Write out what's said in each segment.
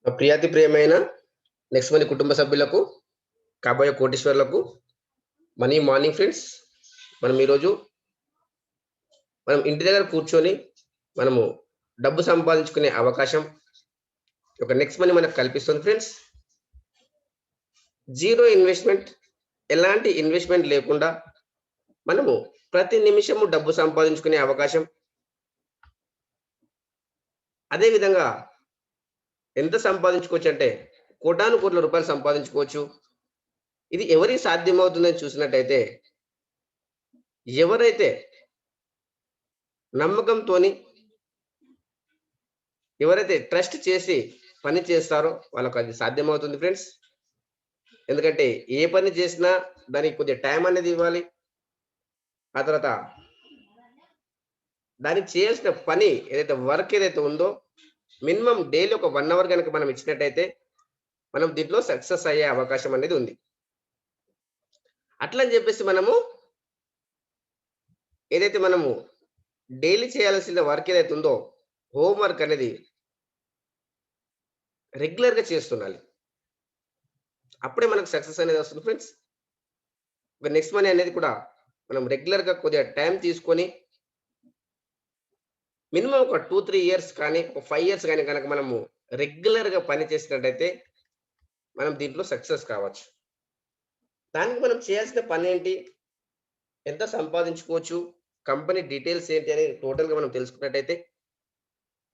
ప్రియాతి ప్రియమైన next money కుటుంబ సభ్యులకు, కాబోయే కోటీశ్వరులకు మనీ మార్నింగ్ ఫ్రెండ్స్. మనం ఈరోజు ఇంటి దగ్గర కూర్చొని మనము డబ్బు సంపాదించుకునే అవకాశం నెక్స్ట్ మనీ మనకు కల్పిస్తుంది ఫ్రెండ్స్. జీరో ఇన్వెస్ట్మెంట్, ఎలాంటి ఇన్వెస్ట్మెంట్ లేకుండా మనము ప్రతి నిమిషము డబ్బు సంపాదించుకునే అవకాశం. అదే విధంగా ఎంత సంపాదించుకోవచ్చు అంటే కోటాను కోట్ల రూపాయలు సంపాదించుకోవచ్చు. ఇది ఎవరికి సాధ్యమవుతుందని చూసినట్టయితే, ఎవరైతే నమ్మకంతోని, ఎవరైతే ట్రస్ట్ చేసి పని చేస్తారో వాళ్ళకి అది సాధ్యమవుతుంది ఫ్రెండ్స్. ఎందుకంటే ఏ పని చేసినా దానికి కొద్దిగా టైం అనేది ఇవ్వాలి. ఆ తర్వాత దానికి చేయాల్సిన పని ఏదైతే వర్క్ ఏదైతే ఉందో మినిమం డైలీ ఒక 1 అవర్ కనుక మనం ఇచ్చినట్టయితే మనం దీంట్లో సక్సెస్ అయ్యే అవకాశం అనేది ఉంది. అట్లని చెప్పేసి మనము ఏదైతే మనము డైలీ చేయాల్సిన వర్క్ ఏదైతే ఉందో హోమ్ వర్క్ అనేది రెగ్యులర్‌గా చేస్తుండాలి. అప్పుడే మనకు సక్సెస్ అనేది వస్తుంది ఫ్రెండ్స్. నెక్స్ట్ మనీ అనేది కూడా మనం రెగ్యులర్‌గా కొద్దిగా టైం తీసుకొని మినిమం ఒక 2, 3 ఇయర్స్ కానీ, ఒక 5 ఇయర్స్ గాని గనక మనము రెగ్యులర్‌గా పని చేసినట్టయితే మనం దీంట్లో సక్సెస్ కావచ్చు. దానికి మనం చేయాల్సిన పనేంటి? ఎంత సంపాదించుకోవచ్చు? కంపెనీ డీటెయిల్స్ ఏంటి అని టోటల్‌గా మనం తెలుసుకున్నట్టయితే,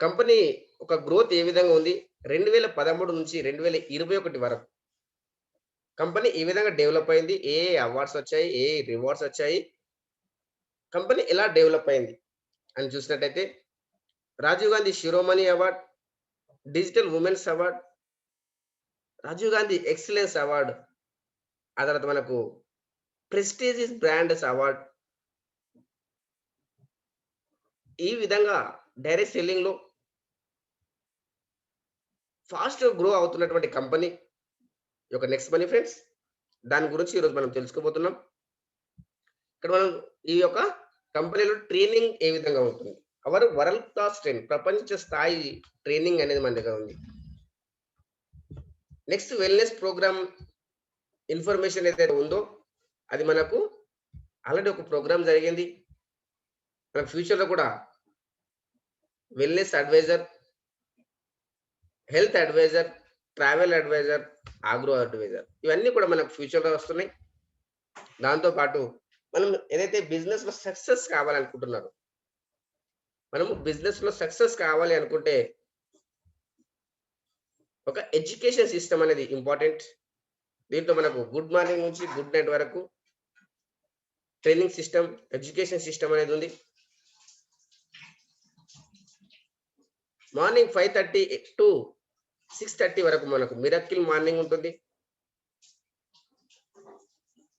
కంపెనీ ఒక గ్రోత్ ఏ విధంగా ఉంది? 2013 నుంచి 2021 వరకు కంపెనీ ఏ విధంగా డెవలప్ అయింది? ఏ అవార్డ్స్ వచ్చాయి? ఏ రివార్డ్స్ వచ్చాయి? కంపెనీ ఎలా డెవలప్ అయింది? అని చూసినట్టయితే, Rajiv Gandhi Shiromani award, digital women's award, Rajiv Gandhi excellence award, ఆ తర్వాత మనకు ప్రెస్టీజియస్ బ్రాండ్స్ అవార్డ్. ఈ విధంగా డైరెక్ట్ సెల్లింగ్‌లో ఫాస్ట్‌గా గ్రో అవుతున్నటువంటి కంపెనీ నెక్స్ట్ మనీ ఫ్రెండ్స్. దాని గురించి ఈరోజు మనం తెలుసుకోబోతున్నాం. ఇక్కడ మనం ఈ కంపెనీలో ట్రైనింగ్ ఏ విధంగా ఉంటుంది? అవర్ వరల్డ్ క్లాస్ ట్రైనింగ్, ప్రపంచ స్థాయి ట్రైనింగ్ అనేది మన దగ్గర ఉంది. నెక్స్ట్ వెల్‌నెస్ ప్రోగ్రామ్ ఇన్ఫర్మేషన్ ఏదైతే ఉందో అది మనకు ఆల్రెడీ ఒక ప్రోగ్రామ్ జరిగింది. మన ఫ్యూచర్‌లో కూడా wellness advisor, health advisor, travel advisor, agro advisor ఇవన్నీ కూడా మనకు ఫ్యూచర్‌లో వస్తున్నాయి. దాంతో పాటు మనం ఏదైతే బిజినెస్‌లో సక్సెస్ కావాలనుకుంటున్నారో, మనము బిజినెస్‌లో సక్సెస్ కావాలి అనుకుంటే ఒక ఎడ్యుకేషన్ సిస్టమ్ అనేది ఇంపార్టెంట్. దీంట్లో మనకు గుడ్ మార్నింగ్ నుంచి గుడ్ నైట్ వరకు ట్రైనింగ్ సిస్టమ్, ఎడ్యుకేషన్ సిస్టమ్ అనేది ఉంది. మార్నింగ్ 5:30 టు 6:30 వరకు మనకు మిరకిల్ మార్నింగ్ ఉంటుంది.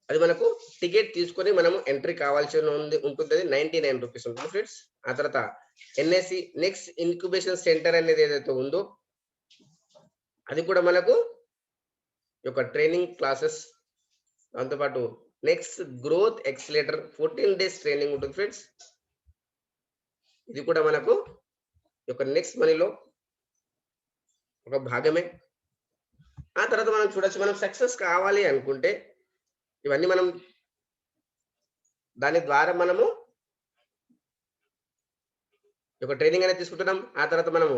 అది మనకు టికెట్ తీసుకొని మనము ఎంట్రీ కావాల్సి ఉంటుంది. 99 రూపీస్ ఉంటుంది ఫ్రెండ్స్. ఆ తర్వాత ఎన్ఎస్సి నెక్స్ట్ ఇన్క్యుబేషన్ సెంటర్ అనేది ఏదైతే ఉందో అది కూడా మనకు ట్రైనింగ్ క్లాసెస్. దాంతోపాటు next growth accelerator 14 days training ఉంటుంది ఫ్రెండ్స్. ఇది కూడా మనకు నెక్స్ట్ మనీలో ఒక భాగమే. ఆ తర్వాత మనం చూడొచ్చు, మనం సక్సెస్ కావాలి అనుకుంటే ఇవన్నీ మనం దాని ద్వారా మనము ట్రైనింగ్ అనేది తీసుకుంటున్నాం. ఆ తర్వాత మనము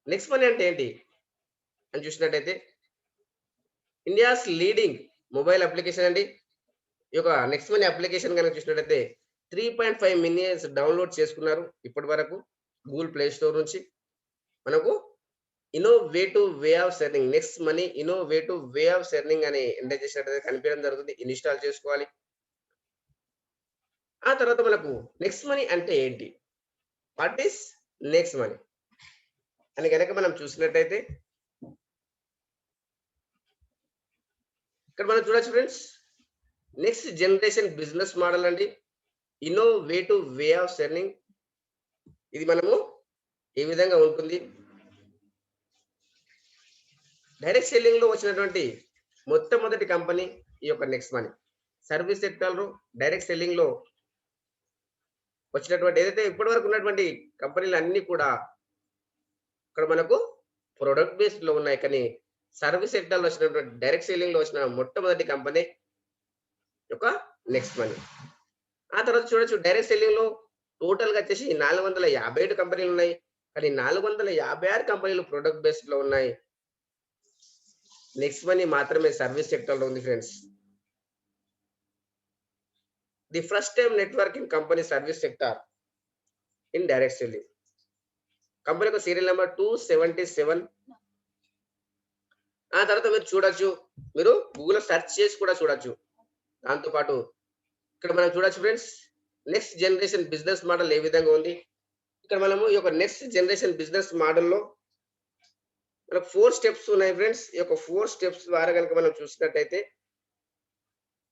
నెక్స్ట్ మనీ అంటే ఏంటి అని చూసినట్టయితే, ఇండియాస్ లీడింగ్ మొబైల్ అప్లికేషన్ అండి. నెక్స్ట్ మనీ అప్లికేషన్ కనుక చూసినట్టయితే 3.5 మిలియన్స్ డౌన్లోడ్ చేసుకున్నారు ఇప్పటి వరకు గూగుల్ ప్లే స్టోర్ నుంచి. మనకు innovative way of earning, next money innovative way of earning అని ఎంటర్ చేసినట్టయితే కనిపించడం జరుగుతుంది. ఇన్‌స్టాల్ చేసుకోవాలి. ఆ తర్వాత మనకు నెక్స్ట్ మనీ అంటే ఏంటి? వాట్ ఈస్ నెక్స్ట్ మనీ అని గనక మనం చూసినట్టయితే, ఇక్కడ మనం చూడొచ్చు friends, next generation business model అండి. Innovative way of సెర్నింగ్. ఇది మనము ఏ విధంగా ఉంటుంది? డైరెక్ట్ సెల్లింగ్ లో వచ్చినటువంటి మొట్టమొదటి కంపెనీ నెక్స్ట్ మనీ. సర్వీస్ సెక్టార్‌లో డైరెక్ట్ సెల్లింగ్ లో వచ్చినటువంటి ఏదైతే ఇప్పటి వరకు ఉన్నటువంటి కంపెనీలు అన్నీ కూడా ఇక్కడ మనకు ప్రొడక్ట్ బేస్డ్ లో ఉన్నాయి, కానీ సర్వీస్ సెక్టర్ లో వచ్చినటువంటి డైరెక్ట్ సెల్లింగ్ లో వచ్చిన మొట్టమొదటి కంపెనీ యొక్క నెక్స్ట్ మనీ. ఆ తర్వాత చూడొచ్చు డైరెక్ట్ సెల్లింగ్ లో టోటల్ గా వచ్చేసి 457 కంపెనీలు ఉన్నాయి, కానీ 456 కంపెనీలు ప్రొడక్ట్ బేస్డ్ లో ఉన్నాయి. నెక్స్ట్ మనీ మాత్రమే సర్వీస్ సెక్టర్ లో ఉంది friends. The first time networking company service sector in direct selling. Company యొక్క సీరియల్ నెంబర్ 277. ఆ తర్వాత మీరు చూడొచ్చు, మీరు గూగుల్ సెర్చ్ చేసి కూడా చూడొచ్చు. దాంతో పాటు ఇక్కడ మనం చూడొచ్చు friends, next generation business model ఏ విధంగా ఉంది. ఇక్కడ మనము ఈ యొక్క నెక్స్ట్ జనరేషన్ బిజినెస్ మోడల్లో మనకు 4 స్టెప్స్ ఉన్నాయి ఫ్రెండ్స్. ఈ యొక్క 4 స్టెప్స్ ద్వారా కనుక మనం చూసినట్టయితే,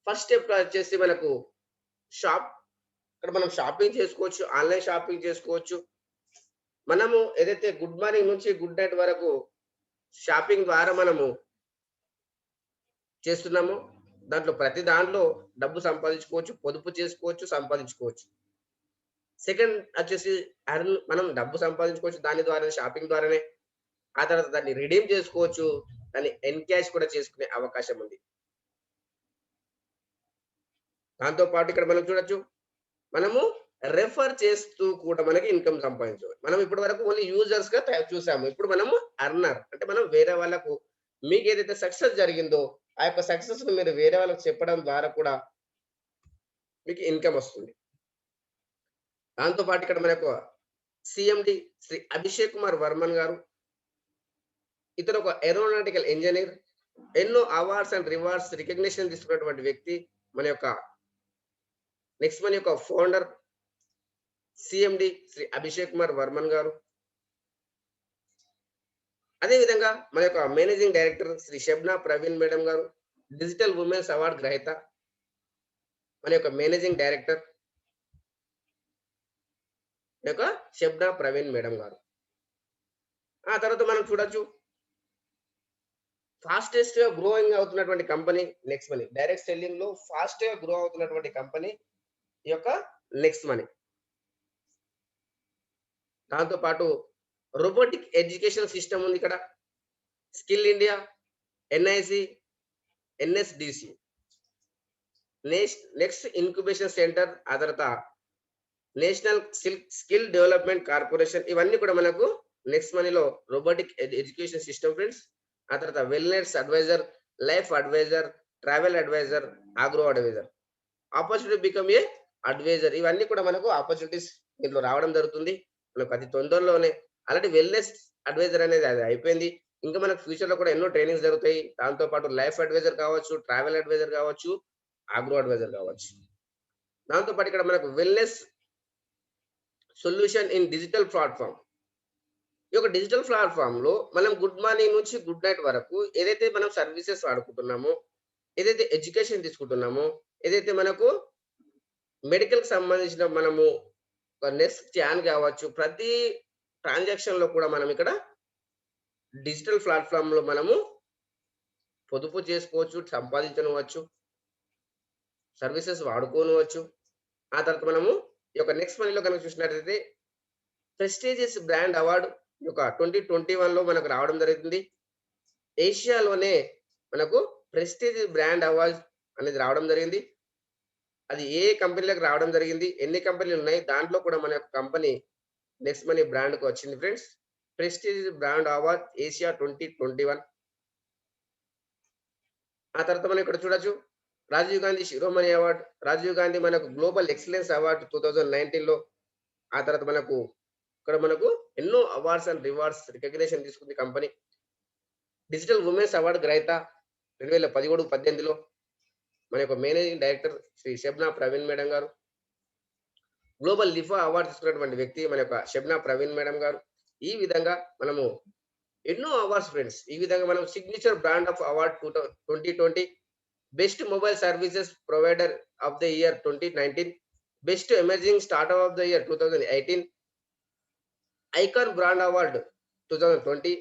ఫస్ట్ స్టెప్ వచ్చేసి మనకు షాప్. ఇక్కడ మనం షాపింగ్ చేసుకోవచ్చు, ఆన్లైన్ షాపింగ్ చేసుకోవచ్చు. మనము ఏదైతే గుడ్ మార్నింగ్ నుంచి గుడ్ నైట్ వరకు షాపింగ్ ద్వారా మనము చేస్తున్నామో దాంట్లో ప్రతి దాంట్లో డబ్బు సంపాదించుకోవచ్చు, పొదుపు చేసుకోవచ్చు, సంపాదించుకోవచ్చు. సెకండ్ వచ్చేసి మనం డబ్బు సంపాదించుకోవచ్చు దాని ద్వారా, షాపింగ్ ద్వారానే. ఆ తర్వాత దాన్ని రిడీమ్ చేసుకోవచ్చు, దాన్ని ఎన్‌క్యాష్ కూడా చేసుకునే అవకాశం ఉంది. దాంతో పాటు ఇక్కడ మనం చూడొచ్చు, మనము రెఫర్ చేస్తూ కూడా మనకి ఇన్‌కమ్ సంపాదించవచ్చు. మనం ఇప్పటి వరకు ఓన్లీ యూజర్స్‌గా చూసాము. ఇప్పుడు మనము అర్నర్ అంటే మనం వేరే వాళ్ళకు మీకేదైతే సక్సెస్ జరిగిందో ఆ యొక్క సక్సెస్‌ని మీరు వేరే వాళ్ళకి చెప్పడం ద్వారా కూడా మీకు ఇన్‌కమ్ వస్తుంది. దాంతో పాటు ఇక్కడ మనకు సీఎండీ శ్రీ అభిషేక్ కుమార్ వర్మన్ గారు. ఇతను ఒక ఏరోనాటికల్ ఇంజినీర్. ఎన్నో అవార్డ్స్ అండ్ రివార్డ్స్ రికగ్నిషన్ తీసుకున్నటువంటి వ్యక్తి. మన యొక్క నెక్స్ట్ మన యొక్క ఫౌండర్ సీఎండీ శ్రీ అభిషేక్ కుమార్ వర్మన్ గారు. అదే విధంగా మన యొక్క managing director Shri Shabna Praveen madam గారు, డిజిటల్ ఉమెన్స్ అవార్డ్ గ్రహీత. మన యొక్క మేనేజింగ్ డైరెక్టర్ యొక్క షబ్నా ప్రవీణ్ మేడం గారు. ఆ తర్వాత మనం చూడొచ్చు, ఫాస్టెస్ట్ గా గ్రోయింగ్ అవుతున్నటువంటి company next money. Direct selling లో ఫాస్ట్ గా గ్రో అవుతున్నటువంటి కంపెనీ ఈ యొక్క నెక్స్ట్ మనీ. దాంతో పాటు రోబోటిక్ ఎడ్యుకేషన్ సిస్టమ్ ఉంది ఇక్కడ. Skill India, NIC, NSDC, next incubation centre, ఆ తర్వాత నేషనల్ స్కిల్ డెవలప్మెంట్ కార్పొరేషన్. ఇవన్నీ కూడా మనకు నెక్స్ట్ మనీలో రోబోటిక్ ఎడ్యుకేషన్ సిస్టమ్ ఫ్రెండ్స్. ఆ తర్వాత wellness adviser, life adviser, travel advisor, agro adviser, opportunity become a adviser. ఇవన్నీ కూడా మనకు ఆపర్చునిటీస్ దీంట్లో రావడం జరుగుతుంది మనకు అతి తొందరలోనే. అలాంటి వెల్నెస్ అడ్వైజర్ అనేది అది అయిపోయింది. ఇంకా మనకు ఫ్యూచర్ లో కూడా ఎన్నో ట్రైనింగ్స్ జరుగుతాయి. దాంతో పాటు లైఫ్ అడ్వైజర్ కావచ్చు, ట్రావెల్ అడ్వైజర్ కావచ్చు, ఆగ్రో అడ్వైజర్ కావచ్చు. దాంతో పాటు ఇక్కడ మనకు wellness solution in digital platform. ఈ యొక్క డిజిటల్ ప్లాట్ఫామ్ లో మనం గుడ్ మార్నింగ్ నుంచి గుడ్ నైట్ వరకు ఏదైతే మనం సర్వీసెస్ వాడుకుంటున్నామో, ఏదైతే ఎడ్యుకేషన్ తీసుకుంటున్నామో, ఏదైతే మనకు మెడికల్ కి సంబంధించిన మనము నెక్స్ట్ స్కాన్ కావచ్చు, ప్రతి ట్రాన్సాక్షన్ లో కూడా మనం ఇక్కడ డిజిటల్ ప్లాట్ఫామ్ లో మనము పొదుపు చేసుకోవచ్చు, సంపాదించవచ్చు, సర్వీసెస్ వాడుకోవచ్చు. ఆ తర్వాత మనము ఈ యొక్క నెక్స్ట్ మనీలో కనుక చూసినట్లయితే ప్రెస్టీజియస్ బ్రాండ్ అవార్డు ఈ యొక్క 2021 లో మనకు రావడం జరుగుతుంది. ఏషియాలోనే మనకు ప్రెస్టీజ్ బ్రాండ్ అవార్డ్ అనేది రావడం జరిగింది. అది ఏ కంపెనీలకు రావడం జరిగింది, ఎన్ని కంపెనీలు ఉన్నాయి, దాంట్లో కూడా మన యొక్క కంపెనీ నెక్స్ట్ మనీ బ్రాండ్ కు వచ్చింది friends. Prestige brand award Asia 2021. ఆ తర్వాత మనం ఇక్కడ చూడొచ్చు, రాజీవ్ గాంధీ శిరోమణి అవార్డ్. రాజీవ్ గాంధీ మనకు గ్లోబల్ ఎక్సలెన్స్ అవార్డు 2019 లో. ఆ తర్వాత మనకు ఇక్కడ మనకు ఎన్నో అవార్డ్స్ అండ్ రివార్డ్స్ రికగ్నిషన్ తీసుకుంది కంపెనీ. డిజిటల్ ఉమెన్స్ అవార్డు గ్రహీత 2017-18 లో. మన యొక్క managing director Shri Shabna Praveen madam గారు. గ్లోబల్ లిఫా అవార్డు తీసుకున్నటువంటి వ్యక్తి మన యొక్క షబ్నా ప్రవీణ్ మేడం గారు. ఈ విధంగా మనము ఎన్నో అవార్డ్స్ ఫ్రెండ్స్. ఈ విధంగా మనం signature brand of award 2020, best mobile services provider of the year 2019, best emerging startup of the year 2018, icon brand award 2020,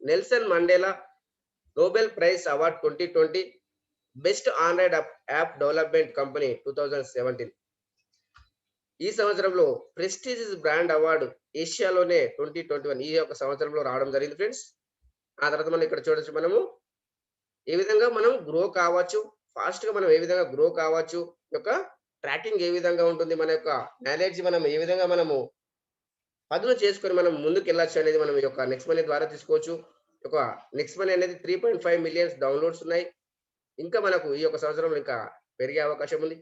Nelson Mandela Nobel prize award 2020, best Android app development company 2017. ఈ సంవత్సరంలో prestigious brand award ఏషియాలోనే 2021 ఈ యొక్క సంవత్సరంలో రావడం జరిగింది friends. ఆ తర్వాత మనం ఇక్కడ చూడొచ్చు మనము ఏ విధంగా మనం గ్రో కావచ్చు, ఫాస్ట్‌గా మనం ఏ విధంగా గ్రో కావచ్చు, ఈ యొక్క ట్రాకింగ్ ఏ విధంగా ఉంటుంది, మన యొక్క నాలెడ్జ్ మనం ఏ విధంగా మనము పదును చేసుకొని మనం ముందుకెళ్ళొచ్చు అనేది మనం ఈ యొక్క నెక్స్ట్ మనీ ద్వారా తీసుకోవచ్చు. ఒక నెక్స్ట్ మనీ అనేది 3.5 మిలియన్స్ డౌన్‌లోడ్స్ ఉన్నాయి. ఇంకా మనకు ఈ యొక్క సంవత్సరంలో ఇంకా పెరిగే అవకాశం ఉంది.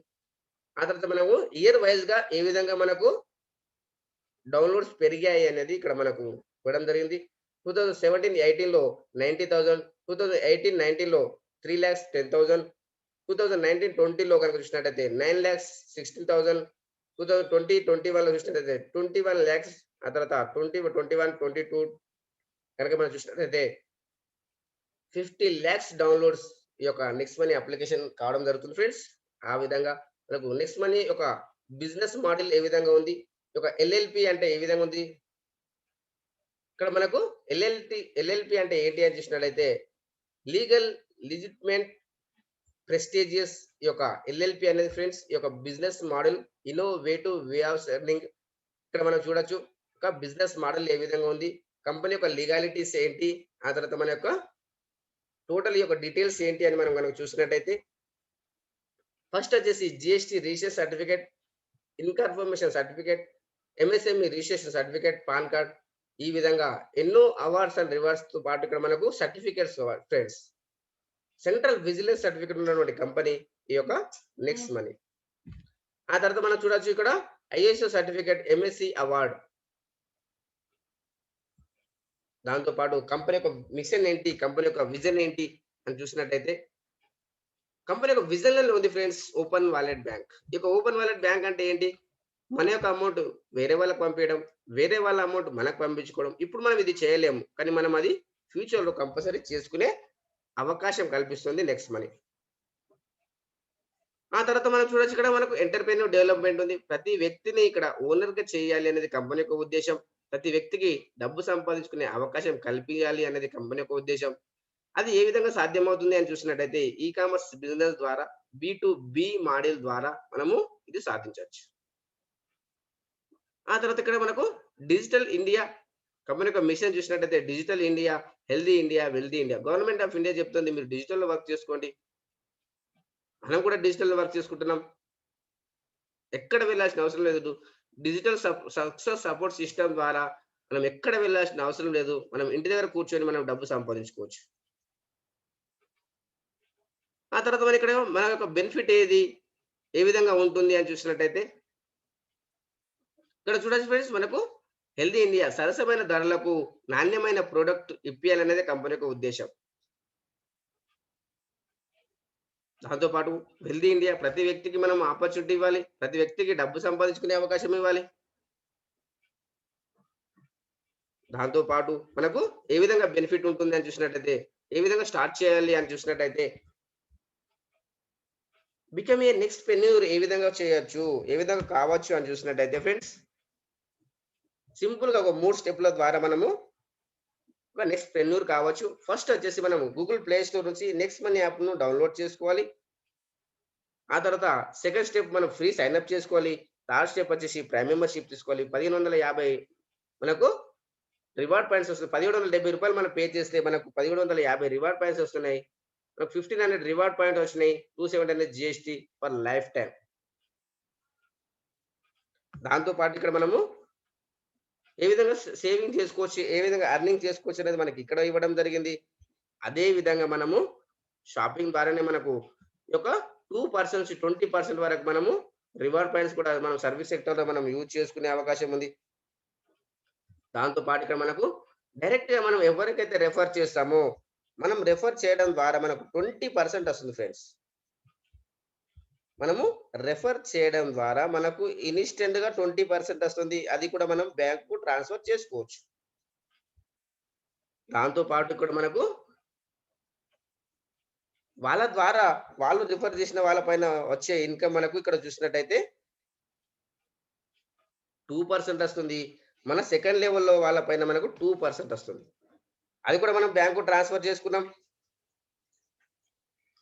ఆ తర్వాత మనము ఇయర్ వైస్‌గా ఏ విధంగా మనకు డౌన్‌లోడ్స్ పెరిగాయి అనేది ఇక్కడ మనకు ఇవ్వడం జరిగింది. 2017, 18లో 90,000, 2018, 19లో 3,10,000, 2019, 20లో కనుక చూసినట్టయితే 9,16,000, 2020, 21లో చూసినట్టయితే 21,00,000, ఆ తర్వాత 20, 21, 22 కనుక మనం చూసినట్టయితే 50,00,000 డౌన్‌లోడ్స్ ఈ యొక్క నెక్స్ట్ మనీ అప్లికేషన్ కావడం జరుగుతుంది ఫ్రెండ్స్. ఆ విధంగా మనకు నెక్స్ట్ మనీ ఒక బిజినెస్ మోడల్ ఏ విధంగా ఉంది? ఒక ఎల్ఎల్‌పి అంటే ఏ విధంగా ఉంది? ఇక్కడ మనకు ఎల్ఎల్‌పి అంటే ఏంటి అని చూసినట్లయితే లీగల్ లెజిటిమేట్ ప్రెస్టీజియస్ ఈ యొక్క ఎల్ఎల్‌పి అనేది ఫ్రెండ్స్ ఈ యొక్క business model innovative way of earning. ఇక్కడ మనం చూడొచ్చు. ఒక బిజినెస్ మోడల్ ఏ విధంగా ఉంది? కంపెనీ యొక్క లీగాలిటీస్ ఏంటి? ఆ తర్వాత మన యొక్క టోటల్ యొక్క డీటెయిల్స్ ఏంటి అని మనం గనక చూసినట్టయితే ఫస్ట్ వచ్చేసి GST registration certificate, incorporation certificate, MSME registration certificate, pan card ఈ విధంగా ఎన్నో అవార్డ్స్ అండ్ రివార్డ్స్‌తో పాటు ఇక్కడ మనకు certificates friends. Central vigilance certificate ఉన్నటువంటి కంపెనీ ఈ యొక్క నెక్స్ట్ మనీ. ఆ తర్వాత మనం చూడొచ్చు ఇక్కడ ఐఎస్ఓ సర్టిఫికేట్, ఎంఎస్సి అవార్డ్. దాంతో పాటు కంపెనీ యొక్క మిషన్ ఏంటి? కంపెనీ యొక్క విజన్ ఏంటి? అని చూసినట్టయితే కంపెనీ యొక్క విజన్‌లోనే ఉంది ఫ్రెండ్స్ ఓపెన్ వాలెట్ బ్యాంక్. ఈ యొక్క ఓపెన్ వాలెట్ బ్యాంక్ అంటే ఏంటి? మన యొక్క అమౌంట్ వేరే వాళ్ళకి పంపియడం, వేరే వాళ్ళ అమౌంట్ మనకు పంపించుకోవడం. ఇప్పుడు మనం ఇది చేయలేము. కానీ మనం అది ఫ్యూచర్‌లో కంపల్సరీ చేసుకునే అవకాశం కల్పిస్తుంది నెక్స్ట్ మనీ. ఆ తర్వాత మనం చూడొచ్చు ఇక్కడ మనకు ఎంటర్‌ప్రెన్యూర్ డెవలప్‌మెంట్ ఉంది. ప్రతి వ్యక్తిని ఇక్కడ ఓనర్‌గా చేయాలి అనేది కంపెనీ యొక్క ఉద్దేశ్యం. ప్రతి వ్యక్తికి డబ్బు సంపాదించుకునే అవకాశం కల్పియాలి అనేది కంపెనీ యొక్క ఉద్దేశ్యం. అది ఏ విధంగా సాధ్యమవుతుంది అని చూసినట్టయితే ఈ కామర్స్ బిజినెస్ ద్వారా బి మోడల్ ద్వారా మనము ఇది సాధించొచ్చు. ఆ తర్వాత ఇక్కడ మనకు డిజిటల్ ఇండియా కంపెనీ యొక్క మిషన్ చూసినట్టయితే digital India, healthy India, wealthy India. Government of India చెప్తుంది మీరు డిజిటల్‌లో వర్క్ చేసుకోండి. మనం కూడా డిజిటల్‌లో వర్క్ చేసుకుంటున్నాం. ఎక్కడ వెళ్ళాల్సిన అవసరం లేదు. డిజిటల్ సక్సెస్ సపోర్ట్ సిస్టమ్ ద్వారా మనం ఎక్కడ వెళ్ళాల్సిన అవసరం లేదు. మనం ఇంటి దగ్గర కూర్చొని మనం డబ్బు సంపాదించుకోవచ్చు. ఆ తర్వాత మన ఇక్కడ మన యొక్క బెనిఫిట్ ఏది? ఏ విధంగా ఉంటుంది అని చూసినట్టయితే ఇక్కడ చూడొచ్చు ఫ్రెండ్స్ మనకు హెల్తీ ఇండియా సరసమైన ధరలకు నాణ్యమైన ప్రొడక్ట్ ఇప్పియాలనేదే కంపెనీ యొక్క ఉద్దేశ్యం. దాంతో పాటు హెల్తీ ఇండియా ప్రతి వ్యక్తికి మనం ఆపర్చునిటీ ఇవ్వాలి. ప్రతి వ్యక్తికి డబ్బు సంపాదించుకునే అవకాశం ఇవ్వాలి. దాంతో పాటు మనకు ఏ విధంగా బెనిఫిట్ ఉంటుంది అని చూసినట్టయితే, ఏ విధంగా స్టార్ట్ చేయాలి అని చూసినట్టయితే, బికమ్ ఏ నెక్స్ట్ పెన్యూర్ ఏ విధంగా చేయొచ్చు? ఏ విధంగా కావచ్చు అని చూసినట్టయితే ఫ్రెండ్స్, సింపుల్‌గా ఒక 3 స్టెప్‌ల ద్వారా మనము ఒక నెక్స్ట్ పెన్యూర్ కావచ్చు. ఫస్ట్ వచ్చేసి మనం గూగుల్ ప్లే స్టోర్ నుంచి నెక్స్ట్ మనీ యాప్‌ను డౌన్‌లోడ్ చేసుకోవాలి. ఆ తర్వాత సెకండ్ స్టెప్ మనం ఫ్రీ సైన్ అప్ చేసుకోవాలి. థర్డ్ స్టెప్ వచ్చేసి ప్రైమ్ మెంబర్‌షిప్ తీసుకోవాలి. 1,550 మనకు రివార్డ్ పాయింట్స్ వస్తాయి. రూ. 1,770 మనం పే చేస్తే మనకు 1,750 రివార్డ్ పాయింట్స్ వస్తున్నాయి. మనకు 1,500 రివార్డ్ పాయింట్ వచ్చినాయి. 270 జీఎస్టీ ఫర్ లైఫ్ టైమ్. దాంతో పాటు ఇక్కడ మనము ఏ విధంగా సేవింగ్ చేసుకోవచ్చు, ఏ విధంగా ఎర్నింగ్ చేసుకోవచ్చు అనేది మనకి ఇక్కడ ఇవ్వడం జరిగింది. అదే విధంగా మనము షాపింగ్ ద్వారానే మనకు ఈ యొక్క 2% నుంచి 20% వరకు మనము రివార్డ్ పాయింట్స్ కూడా మనం సర్వీస్ సెక్టార్‌లో మనం యూజ్ చేసుకునే అవకాశం ఉంది. దాంతో పాటు ఇక్కడ మనకు డైరెక్ట్‌గా మనం ఎవరికైతే రెఫర్ చేస్తామో, మనం రెఫర్ చేయడం ద్వారా మనకు 20% వస్తుంది ఫ్రెండ్స్. మనము రెఫర్ చేయడం ద్వారా మనకు ఇన్‌స్టంట్‌గా 20% వస్తుంది. అది కూడా మనం బ్యాంక్‌కు ట్రాన్స్‌ఫర్ చేసుకోవచ్చు. దాంతో పాటు ఇక్కడ మనకు వాళ్ళ ద్వారా వాళ్ళు రిఫర్ చేసిన వాళ్ళ పైన వచ్చే ఇన్‌కమ్ మనకు ఇక్కడ చూసినట్టయితే 2% వస్తుంది. మన సెకండ్ లెవెల్‌లో వాళ్ళ పైన మనకు 2% వస్తుంది. అది కూడా మనం బ్యాంక్‌కు ట్రాన్స్‌ఫర్ చేసుకున్నాం.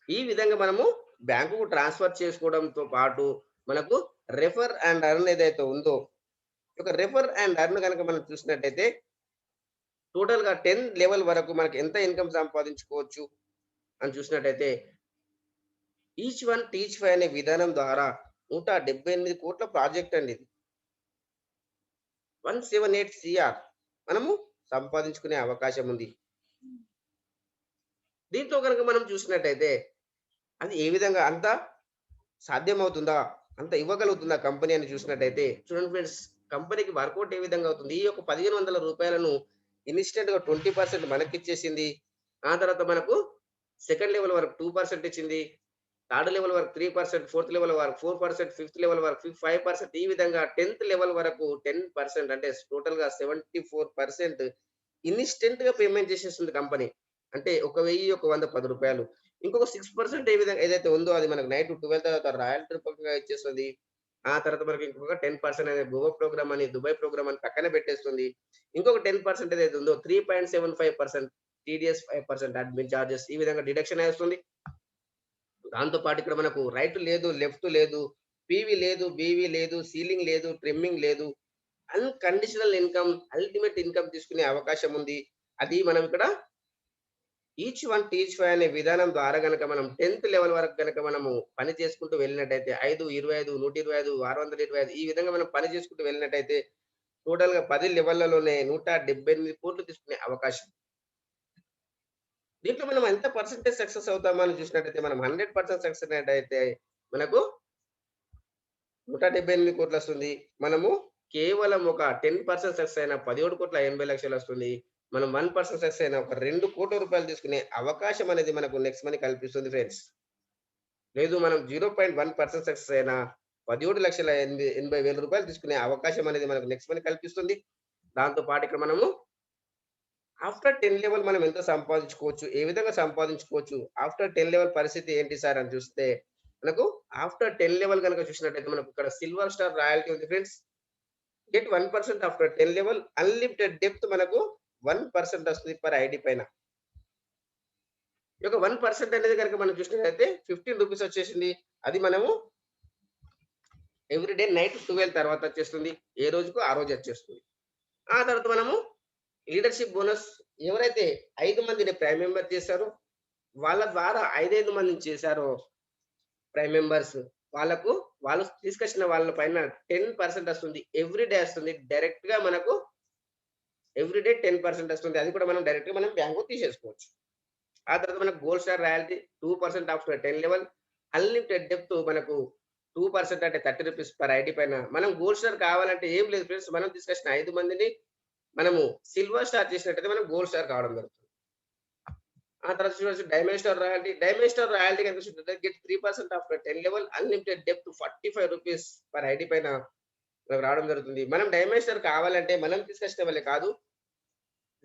ఈ విధంగా మనము బ్యాంకుకు ట్రాన్స్‌ఫర్ చేసుకోవడంతో పాటు మనకు రెఫర్ అండ్ అర్న్ ఏదైతే ఉందో, ఒక రెఫర్ అండ్ అర్న్ గనక మనం చూసినట్టయితే టోటల్‌గా 10 లెవెల్ వరకు మనకి ఎంత ఇన్‌కమ్ సంపాదించుకోవచ్చు అని చూసినట్టయితే ఈచ్ వన్ టీచ్ ఫై అనే విధానం ద్వారా 178,00,00,000 ప్రాజెక్ట్ అండి ఇది. 178 సీఆర్ మనము సంపాదించుకునే అవకాశం ఉంది. దీంట్లో గనుక మనం చూసినట్టయితే అది ఏ విధంగా అంత సాధ్యమవుతుందా? అంత ఇవ్వగలుగుతుందా కంపెనీ అని చూసినట్టయితే చూడండి ఫ్రెండ్స్, కంపెనీకి వర్కౌట్ ఏ విధంగా అవుతుంది? ఈ యొక్క రూ. 1,500 ఇన్‌స్టంట్‌గా 20% మనకిచ్చేసింది. ఆ తర్వాత మనకు సెకండ్ లెవెల్ వరకు 2% ఇచ్చింది. థర్డ్ లెవెల్ వరకు 3%, ఫోర్త్ లెవెల్ వరకు 4%, ఫిఫ్త్ లెవెల్ వరకు 5% ఈ విధంగా 10థ్ లెవెల్ వరకు 10% అంటే టోటల్‌గా 74% ఇన్‌స్టంట్‌గా పేమెంట్ చేసేస్తుంది కంపెనీ. అంటే ఒక 1000 ఒక 100 రూ. 10. ఇంకొక 6% ఏ విధంగా ఏదైతే ఉందో అది మనకు నైట్ 12 తర్వాత రాయల్టీ రూపకంగా ఇచ్చేస్తది. ఆ తర్వాత మనకి ఇంకొక 10% అనేది గోవా ప్రోగ్రామ్ అని, దుబాయ్ ప్రోగ్రామ్ అని పక్కన పెట్టేస్తుంది. ఇంకొక 10% ఏదైతే ఉందో 3.75% టీడీఎస్, 5% అడ్మిన్ చార్జెస్ ఈ విధంగా డిడక్షన్ ఏస్తుంది. దాంతో పాటు ఇక్కడ మనకు రైట్ లేదు, లెఫ్ట్ లేదు, పీవీ లేదు, బీవీ లేదు, సీలింగ్ లేదు, ట్రిమ్మింగ్ లేదు. అన్‌కండిషనల్ ఇన్‌కమ్, అల్టిమేట్ ఇన్‌కమ్ తీసుకునే అవకాశం ఉంది. అది మనం ఇక్కడ ఈచ్ వన్ టీచ్ ఫై అనే విధానం ద్వారా గనక మనం 10థ్ లెవెల్ వరకు గనక మనము పని చేసుకుంటూ వెళ్ళినట్టయితే 5, 25, 125, 625 ఈ విధంగా మనం పని చేసుకుంటూ వెళ్ళినట్టయితే టోటల్‌గా 10 లెవెల్‌లలోనే 178,00,00,000 తీసుకునే అవకాశం. దీంట్లో మనం ఎంత పర్సెంటేజ్ సక్సెస్ అవుతామని చూసినట్టయితే మనం 100% సక్సెస్ అయినట్టయితే మనకు 178,00,00,000 వస్తుంది. మనము కేవలం ఒక 10% సక్సెస్ అయిన 17,80,00,000 వస్తుంది. మనం 1% సక్సెస్ అయిన ఒక 2,00,00,000 తీసుకునే అవకాశం అనేది మనకు నెక్స్ట్ మనీ కల్పిస్తుంది ఫ్రెండ్స్. లేదు మనం 0.1% సక్సెస్ అయిన 17,80,000 తీసుకునే అవకాశం అనేది మనకు నెక్స్ట్ మనీ కల్పిస్తుంది. దాంతో పాటు ఇక్కడ మనము ఆఫ్టర్ 10 లెవెల్ మనం ఎంత సంపాదించుకోవచ్చు? ఏ విధంగా సంపాదించుకోవచ్చు? ఆఫ్టర్ 10 లెవెల్ పరిస్థితి ఏంటి సార్ అని చూస్తే, మనకు ఆఫ్టర్ 10 లెవెల్ గనుక చూసినట్టయితే మనకు ఇక్కడ సిల్వర్ స్టార్ రాయల్టీ ఉంది friends. Get 1% after 10 level unlimited depth మనకు 1% వస్తుంది పర్ ఐడీ పైన. ఈ యొక్క 1% అనేది గనుక మనం చూసినట్టయితే రూ. 15 వచ్చేసింది. అది మనము ఎవ్రీ డే నైట్ 12 తర్వాత వచ్చేస్తుంది. ఏ రోజుకు ఆ రోజు వచ్చేస్తుంది. ఆ తర్వాత మనము లీడర్‌షిప్ బోనస్ ఎవరైతే 5 మందిని ప్రైమ్ మెంబర్ చేశారో, వాళ్ళ ద్వారా 5 మందిని చేశారో ప్రైమ్ మెంబర్స్ వాళ్ళకు వాళ్ళు తీసుకొచ్చిన వాళ్ళ పైన 10% వస్తుంది. ఎవ్రీ డే వస్తుంది. డైరెక్ట్‌గా మనకు ఎవ్రీ డే 10% వస్తుంది. అది కూడా మనం డైరెక్ట్‌గా మనం బ్యాంక్‌లో తీసేసుకోవచ్చు. ఆ తర్వాత మనకు gold star royalty 2% after 10 level unlimited depth మనకు 2% అంటే రూ. 30 పర్ ఐడీ పైన. మనం గోల్డ్ స్టార్ కావాలంటే ఏం లేదు ఫ్రెండ్స్. మనం తీసుకొచ్చిన 5 మందిని మనము సిల్వర్ స్టార్ చేసినట్టయితే మనం గోల్డ్ స్టార్ కావడం జరుగుతుంది. ఆ తర్వాత చూడొచ్చు diamond star royalty. Diamond star royalty కనుక చూసినట్టయితే get 3% after 10 level unlimited depth రూ. 45 పర్ ఐడీ పైన మనకు రావడం జరుగుతుంది. మనం డైమండ్ స్టార్ కావాలంటే మనం తీసుకొచ్చిన వాళ్ళే కాదు.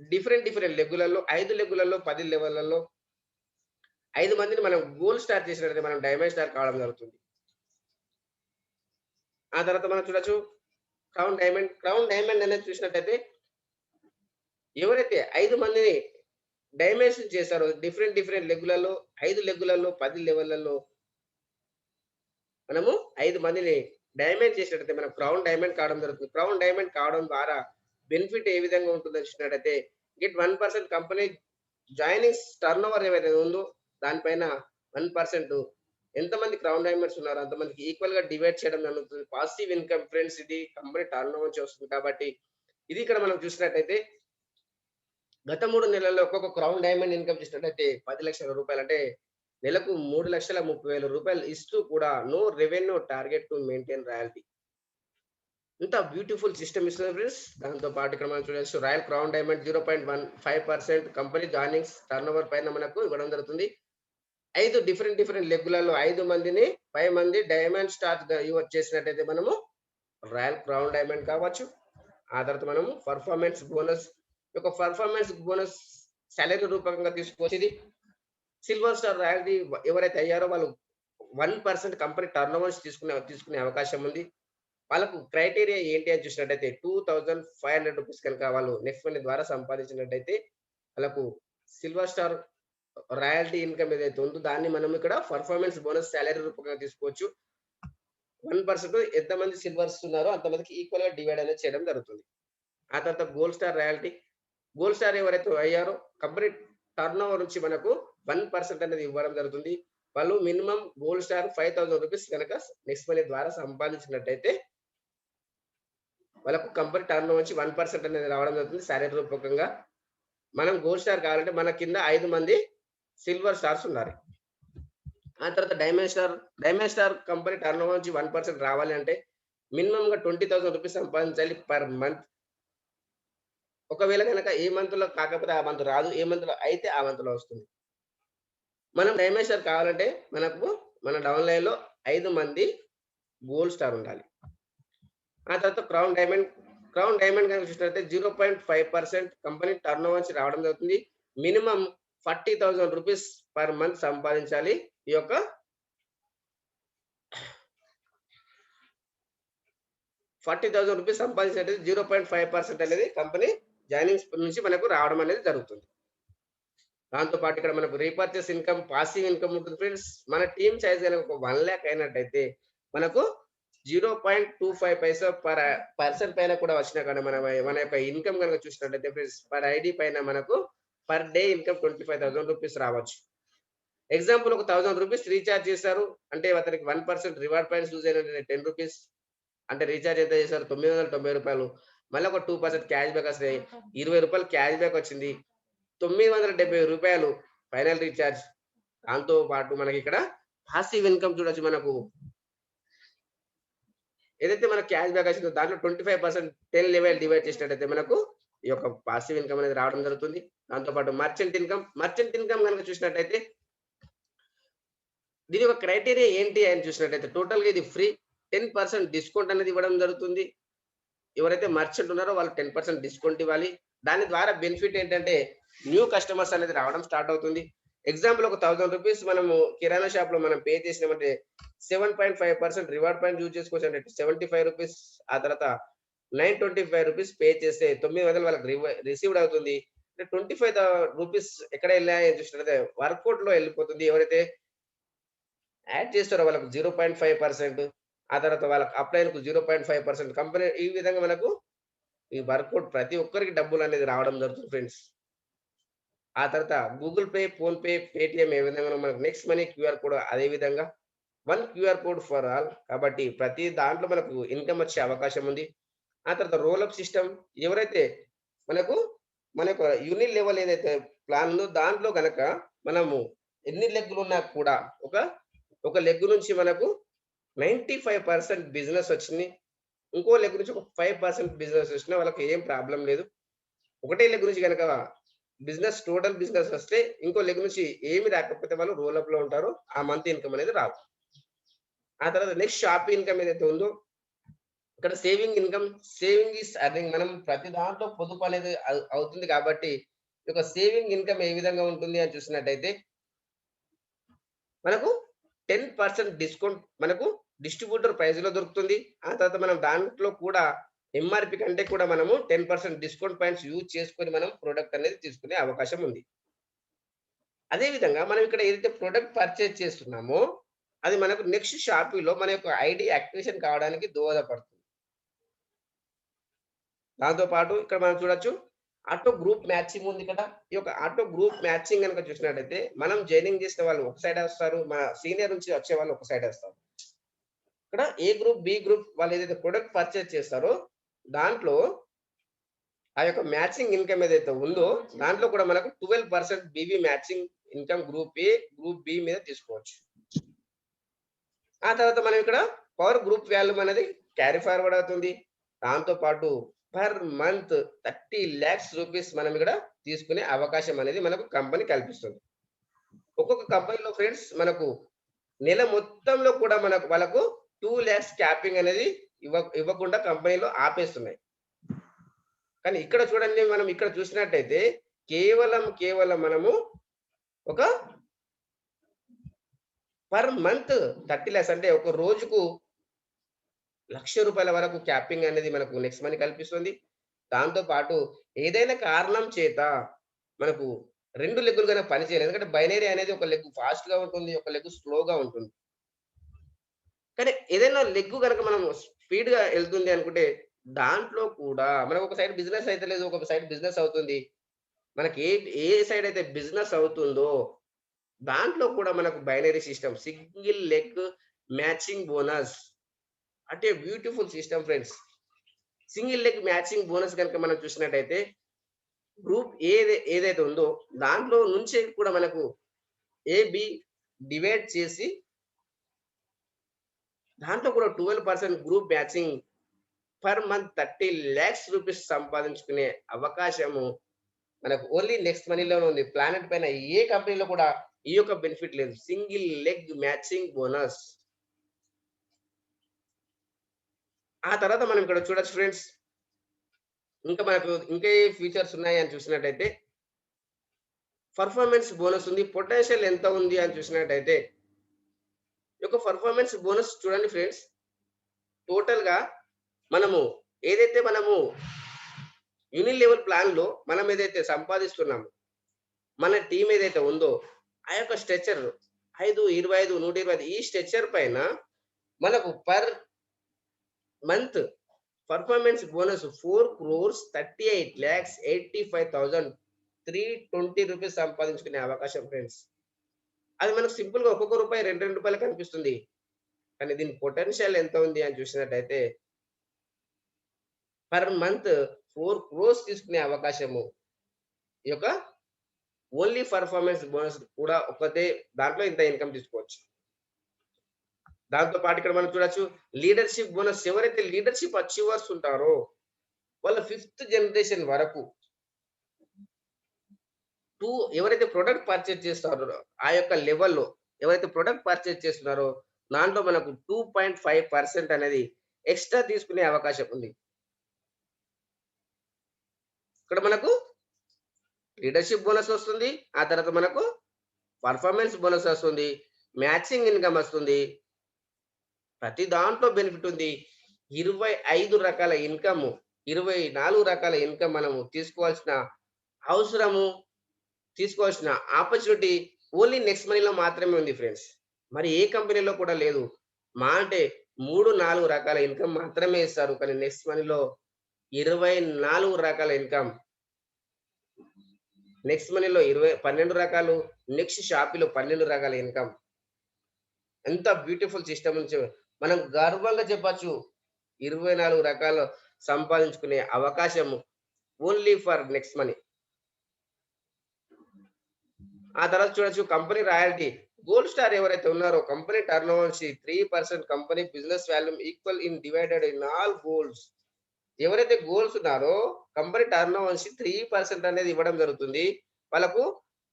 డిఫరెంట్ లెగ్గులలో 5 లెగ్గులలో 10 లెవెల్లలో 5 మందిని మనం గోల్డ్ స్టార్ చేసినట్టయితే మనం డైమండ్ స్టార్ కావడం జరుగుతుంది. ఆ తర్వాత మనం చూడొచ్చు క్రౌన్ డైమండ్. క్రౌన్ డైమండ్ అనేది చూసినట్టయితే ఎవరైతే 5 మందిని డైమెన్షన్ చేశారో డిఫరెంట్ లెగ్గులలో 5 లెగ్గులలో 10 లెవెల్లలో మనము 5 మందిని డైమండ్ చేసినట్టయితే మనం క్రౌన్ డైమండ్ కావడం జరుగుతుంది. క్రౌన్ డైమండ్ కావడం ద్వారా బెనిఫిట్ ఏ విధంగా ఉంటుందని చూసినట్టయితే గెట్ 1% కంపెనీ జాయినింగ్స్ టర్నోవర్ ఏవైతే ఉందో దానిపైన 1% ఎంతమంది క్రౌన్ డైమండ్స్ ఉన్నారో అంతమందికి ఈక్వల్‌గా డివైడ్ చేయడం జరుగుతుంది. పాసివ్ ఇన్‌కమ్ ఫ్రెండ్స్ ఇది కంపెనీ టర్నోవర్ నుంచి వస్తుంది కాబట్టి ఇది ఇక్కడ మనం చూసినట్టయితే గత 3 నెలల్లో ఒక్కొక్క క్రౌన్ డైమండ్ ఇన్‌కమ్ చూసినట్టయితే రూ. 10,00,000 అంటే నెలకు రూ. 3,30,000 ఇస్తూ కూడా no revenue target to maintain royalty. ఇంత బ్యూటిఫుల్ సిస్టమ్ ఇస్తుంది ఫ్రెండ్స్. దాంతో పాటు ఇక్కడ మనం చూడొచ్చు royal crown diamond 0.15% company joinings turnover పైన మనకు ఇవ్వడం జరుగుతుంది. 5 డిఫరెంట్ లెగ్గులలో 5 మందిని 5 మంది డైమండ్ స్టార్స్‌గా చేసినట్టయితే మనము రాయల్ క్రౌన్ డైమండ్ కావచ్చు. ఆ తర్వాత మనము పర్ఫార్మెన్స్ బోనస్ సాలరీ రూపకంగా తీసుకోవచ్చు ఇది. సిల్వర్ స్టార్ రాయల్టీ ఎవరైతే అయ్యారో వాళ్ళు 1% కంపెనీ టర్నోవర్ నుంచి తీసుకునే అవకాశం ఉంది. వాళ్ళకు క్రైటీరియా ఏంటి అని చూసినట్టయితే రూ. 2,500 కనుక వాళ్ళు నెక్స్ట్ మనీ ద్వారా సంపాదించినట్టయితే వాళ్ళకు సిల్వర్ స్టార్ రాయల్టీ ఇన్‌కమ్ ఏదైతే ఉందో దాన్ని మనం ఇక్కడ పర్ఫార్మెన్స్ బోనస్ సాలరీ రూపంగా తీసుకోవచ్చు. 1% ఎంతమంది సిల్వర్స్ ఉన్నారో అంతమందికి ఈక్వల్‌గా డివైడ్ అనేది చేయడం జరుగుతుంది. ఆ తర్వాత gold star royalty. Gold star ఎవరైతే అయ్యారో కంపెనీ టర్నోవర్ నుంచి మనకు 1% అనేది ఇవ్వడం జరుగుతుంది. వాళ్ళు మినిమమ్ గోల్డ్ స్టార్ ₹5,000 గనక నెక్స్ట్ మనీ ద్వారా సంపాదించినట్టయితే వాళ్ళకు కంపెనీ టర్నోవర్ నుంచి 1% అనేది రావడం జరుగుతుంది సాలరీ రూపకంగా. మనం గోల్డ్ స్టార్ కావాలంటే మన కింద 5 మంది సిల్వర్ స్టార్స్ ఉండాలి. ఆ తర్వాత డైమండ్ స్టార్ కంపెనీ టర్నోవర్ నుంచి 1% రావాలి అంటే మినిమమ్‌గా ₹20,000 సంపాదించాలి పర్ మంత్. ఒకవేళ గనక ఏ మంత్‌లో కాకపోతే ఆ మంత్ రాదు. ఏ మంత్‌లో అయితే ఆ మంత్‌లో వస్తుంది. మనం డైమండ్ స్టార్ కావాలంటే మనకు మన డౌన్‌లైన్‌లో 5 మంది గోల్డ్ స్టార్ ఉండాలి. ఆ తర్వాత క్రౌన్ డైమండ్ గనుక చూసినట్లయితే 0.5% కంపెనీ టర్నోవర్ నుంచి రావడం జరుగుతుంది. మినిమమ్ ₹40,000 పర్ మంత్ సంపాదించాలి. ఈ యొక్క ₹40,000 సంపాదించినట్టయితే 0.5% అనేది కంపెనీ జాయినింగ్స్ నుంచి మనకు రావడం అనేది జరుగుతుంది. దాంతో పాటు ఇక్కడ మనకు రీపర్చేస్ ఇన్‌కమ్, పాసివ్ ఇన్‌కమ్ ఉంటుంది ఫ్రెండ్స్. మన టీమ్ సైజ్ గనక ఒక 1,00,000 అయినట్టయితే మనకు 0.25 పైసా పర్సన్ పైన కూడా వచ్చినా కానీ మన యొక్క ఇన్‌కమ్ గనక చూసినట్టయితే ఫ్రెండ్స్ పర్ ఐడీ పైన మనకు పర్ డే ఇన్‌కమ్ ₹25,000 రావచ్చు. ఎగ్జాంపుల్ ఒక ₹1,000 రీచార్జ్ చేశారు. అంటే అతనికి 1% రివార్డ్ పాయింట్స్ యూజ్ అయినట్టు ₹10 అంటే రీచార్జ్ ఎంత చేశారు? ₹990. మళ్ళీ ఒక 2% క్యాష్ బ్యాక్ వస్తాయి. ₹20 క్యాష్ బ్యాక్ వచ్చింది. ₹970 ఫైనల్ రీచార్జ్. దాంతో పాటు మనకిక్కడ పాసివ్ ఇన్‌కమ్ చూడొచ్చు మనకు. ఏదైతే మనకు క్యాష్ బ్యాక్ వచ్చిందో దాంట్లో 25% 10 లెవెల్ డివైడ్ చేసినట్టయితే మనకు ఈ యొక్క పాసివ్ ఇన్‌కమ్ అనేది రావడం జరుగుతుంది. దాంతో పాటు మర్చెంట్ ఇన్‌కమ్ గనుక చూసినట్టయితే దీని యొక్క క్రైటీరియా ఏంటి అని చూసినట్టయితే టోటల్‌గా ఇది ఫ్రీ. 10% డిస్కౌంట్ అనేది ఇవ్వడం జరుగుతుంది. ఎవరైతే మర్చెంట్ ఉన్నారో వాళ్ళు 10% డిస్కౌంట్ ఇవ్వాలి. దాని ద్వారా బెనిఫిట్ ఏంటంటే న్యూ కస్టమర్స్ అనేది రావడం స్టార్ట్ అవుతుంది. ఎగ్జాంపుల్ ఒక ₹1,000 మనము కిరాణా షాప్‌లో మనం పే చేసినామంటే 7.5% రివార్డ్ పాయింట్ యూజ్ చేసుకోవచ్చు అంటే ₹75 ఆ తర్వాత ₹925 పే చేస్తే 900 వాళ్ళకి రిసీవ్డ్ అవుతుంది. అంటే ₹25 ఎక్కడ ఎళ్ళాయని చూసినట్లయితే వర్కౌట్‌లో ఎళ్ళిపోతుంది. ఎవరైతే యాడ్ చేస్తారో వాళ్ళకు 0.5% ఆ తర్వాత వాళ్ళకి అప్లైన్‌కు 0.5% కంపెనీ ఈ విధంగా మనకు ఈ వర్కౌట్ ప్రతి ఒక్కరికి డబ్బులనేది రావడం జరుగుతుంది ఫ్రెండ్స్. ఆ తర్వాత గూగుల్ పే, ఫోన్‌పే, పేటీఎం ఏ విధంగానో మనకు నెక్స్ట్ మనీ క్యూఆర్ కోడ్ అదే విధంగా 1 క్యూఆర్ కోడ్ ఫర్ ఆల్. కాబట్టి ప్రతి దాంట్లో మనకు ఇన్‌కమ్ వచ్చే అవకాశం ఉంది. ఆ తర్వాత రోల్ అప్ సిస్టమ్ ఎవరైతే మనకు మన యొక్క యూనిట్ లెవెల్ ఏదైతే ప్లాన్ ఉందో దాంట్లో గనక మనము ఎన్ని లెగ్గులున్నా కూడా ఒక ఒక లెగ్ నుంచి మనకు 95% బిజినెస్ వచ్చింది. ఇంకో లెగ్ నుంచి ఒక 5% బిజినెస్ వచ్చినా వాళ్ళకి ఏం ప్రాబ్లమ్ లేదు. ఒకటే లెగ్ నుంచి గనక టోటల్ బిజినెస్ వస్తే ఇంకో లెగ్ నుంచి ఏమి రాకపోతే వాళ్ళు రోల్ అప్‌లో ఉంటారు. ఆ మంత్ ఇన్‌కమ్ అనేది రాదు. ఆ తర్వాత నెక్స్ట్ షాప్ ఇన్‌కమ్ ఏదైతే ఉందో ఇక్కడ సేవింగ్ ఈస్ ఎర్నింగ్ మనం ప్రతి దాంట్లో పొదుపు అనేది అవుతుంది కాబట్టి ఈ యొక్క సేవింగ్ ఇన్‌కమ్ ఏ విధంగా ఉంటుంది అని చూసినట్టయితే మనకు 10% డిస్కౌంట్ మనకు డిస్ట్రిబ్యూటర్ ప్రైస్‌లో దొరుకుతుంది. ఆ తర్వాత మనం దాంట్లో కూడా ఎంఆర్‌పీ కంటే కూడా మనము 10% డిస్కౌంట్ పాయింట్స్ యూజ్ చేసుకొని మనం ప్రొడక్ట్ అనేది తీసుకునే అవకాశం ఉంది. అదే విధంగా మనం ఇక్కడ ఏదైతే ప్రొడక్ట్ పర్చేజ్ చేస్తున్నామో అది మనకు నెక్స్ట్ షాపీలో మన యొక్క ఐడీ యాక్టివేషన్ కావడానికి దోహదపడుతుంది. దాంతో పాటు ఇక్కడ మనం చూడొచ్చు ఆటో గ్రూప్ మ్యాచింగ్ ఉంది కదా! ఈ యొక్క ఆటో గ్రూప్ మ్యాచింగ్ గనుక చూసినట్టయితే మనం జాయినింగ్ చేసిన వాళ్ళు ఒక సైడే వస్తారు. మన సీనియర్ నుంచి వచ్చేవాళ్ళు ఒక సైడే వస్తారు. ఇక్కడ ఏ గ్రూప్, బి గ్రూప్ వాళ్ళు ఏదైతే ప్రొడక్ట్ పర్చేజ్ చేస్తారో దాంట్లో ఆ యొక్క మ్యాచింగ్ ఇన్‌కమ్ ఏదైతే ఉందో దాంట్లో కూడా మనకు 12% BB matching income group A, group B మీద తీసుకోవచ్చు. ఆ తర్వాత మనం ఇక్కడ పవర్ గ్రూప్ వాల్యూమ్ అనేది క్యారీ ఫార్వర్డ్ అవుతుంది. దాంతో పాటు పర్ మంత్ 30,00,000 మనం ఇక్కడ తీసుకునే అవకాశం అనేది మనకు కంపెనీ కల్పిస్తుంది. ఒక్కొక్క కంపెనీలో ఫ్రెండ్స్ మనకు నెల మొత్తంలో కూడా వాళ్ళకు 2,00,000 క్యాపింగ్ అనేది ఇవ్వకుండా కంపెనీలో ఆపేస్తున్నాయి. కానీ ఇక్కడ చూడండి మనం ఇక్కడ చూసినట్టయితే కేవలం మనము ఒక పర్ మంత్ 30,00,000 అంటే ఒక రోజుకు ₹1,00,000 వరకు క్యాపింగ్ అనేది మనకు నెక్స్ట్ మనీ కల్పిస్తుంది. దాంతో పాటు ఏదైనా కారణం చేత మనకు 2 లెగ్గులు గనక పని చేయలేదు. ఎందుకంటే బైనరీ అనేది ఒక లెగ్ ఫాస్ట్‌గా ఉంటుంది. ఒక లెగ్ స్లోగా ఉంటుంది. కానీ ఏదైనా లెగ్ గనక మనం స్పీడ్‌గా ఎళ్తుంది అనుకుంటే, దాంట్లో కూడా మనకు ఒక సైడ్ బిజినెస్ అయితలేదు. ఒక సైడ్ బిజినెస్ అవుతుంది. మనకి ఏ సైడ్ అయితే బిజినెస్ అవుతుందో, దాంట్లో కూడా మనకు binary system single leg matching bonus. అంటే beautiful system friends. Single leg matching bonus గనుక మనం చూసినట్టయితే, గ్రూప్ ఏదైతే ఉందో, దాంట్లో నుంచే కూడా మనకు ఏ, బి డివైడ్ చేసి దాంట్లో కూడా 12% group matching per month 30,00,000 rupees సంపాదించుకునే అవకాశము మనకు ఓన్లీ నెక్స్ట్ మనీలోనే ఉంది. ప్లానెట్ పైన ఏ కంపెనీలో కూడా ఈ యొక్క బెనిఫిట్ లేదు. Single leg matching bonus. ఆ తర్వాత మనం ఇక్కడ చూడొచ్చు ఫ్రెండ్స్. ఇంకా మనకు ఇంకా ఏ ఫీచర్స్ ఉన్నాయి అని చూసినట్టయితే, పర్ఫార్మెన్స్ బోనస్ ఉంది. పొటెన్షియల్ ఎంత ఉంది అని చూసినట్టయితే, ఈ యొక్క పర్ఫార్మెన్స్ బోనస్ చూడండి ఫ్రెండ్స్. టోటల్‌గా మనము ఏదైతే మనము యూనిలెవెల్ ప్లాన్‌లో మనం ఏదైతే సంపాదిస్తున్నామో, మన టీమ్ ఏదైతే ఉందో, ఆ యొక్క స్ట్రెచర్ 5, 25, 125 ఈ స్ట్రెచర్ పైన మనకు per month performance bonus 4,38,85,320 rupees సంపాదించుకునే అవకాశం ఫ్రెండ్స్. అది మనకు సింపుల్‌గా ఒక్కొక్క రూపాయి, రూ. 2, 2 కనిపిస్తుంది. కానీ దీని పొటెన్షియల్ ఎంత ఉంది అని చూసినట్టయితే పర్ మంత్ 4 క్రోర్స్ తీసుకునే అవకాశము ఈ యొక్క ఓన్లీ పర్ఫార్మెన్స్ బోనస్ కూడా ఒక్కటే దాంట్లో ఇంత ఇన్‌కమ్ తీసుకోవచ్చు. దాంతో పాటు ఇక్కడ మనం చూడొచ్చు లీడర్‌షిప్ బోనస్. ఎవరైతే లీడర్‌షిప్ అచీవర్స్ ఉంటారో వాళ్ళ ఫిఫ్త్ జనరేషన్ వరకు 2 ఎవరైతే ప్రొడక్ట్ పర్చేజ్ చేస్తారో ఆ యొక్క లెవెల్‌లో ఎవరైతే ప్రొడక్ట్ పర్చేజ్ చేస్తున్నారో దాంట్లో మనకు 2.5% అనేది ఎక్స్‌ట్రా తీసుకునే అవకాశం ఉంది. ఇక్కడ మనకు లీడర్‌షిప్ బోనస్ వస్తుంది. ఆ తర్వాత మనకు పర్ఫార్మెన్స్ బోనస్ వస్తుంది. మ్యాచింగ్ ఇన్‌కమ్ వస్తుంది. ప్రతి దాంట్లో బెనిఫిట్ ఉంది. 25 రకాల ఇన్‌కమ్, 24 రకాల ఇన్‌కమ్ మనము అవసరము, తీసుకోవాల్సిన ఆపర్చునిటీ ఓన్లీ నెక్స్ట్ మనీలో మాత్రమే ఉంది ఫ్రెండ్స్. మరి ఏ కంపెనీలో కూడా లేదు. అంటే 3, 4 రకాల ఇన్‌కమ్ మాత్రమే ఇస్తారు. కానీ నెక్స్ట్ మనీలో 24 రకాల ఇన్‌కమ్. నెక్స్ట్ మనీలో 12 రకాలు, నెక్స్ట్ షాపీలో 12 రకాల ఇన్‌కమ్. ఎంత బ్యూటిఫుల్ సిస్టమ్ నుంచి మనం గర్వంగా చెప్పొచ్చు. 24 రకాలు సంపాదించుకునే అవకాశం ఓన్లీ ఫర్ నెక్స్ట్ మనీ. ఆ తర్వాత చూడొచ్చు కంపెనీ రాయల్టీ. గోల్డ్ స్టార్ ఎవరైతే ఉన్నారో కంపెనీ టర్నోవర్ నుంచి 3% company business volume equal in divided in all golds. ఎవరైతే గోల్స్ ఉన్నారో కంపెనీ టర్నోవర్ నుంచి 3% అనేది ఇవ్వడం జరుగుతుంది. వాళ్ళకు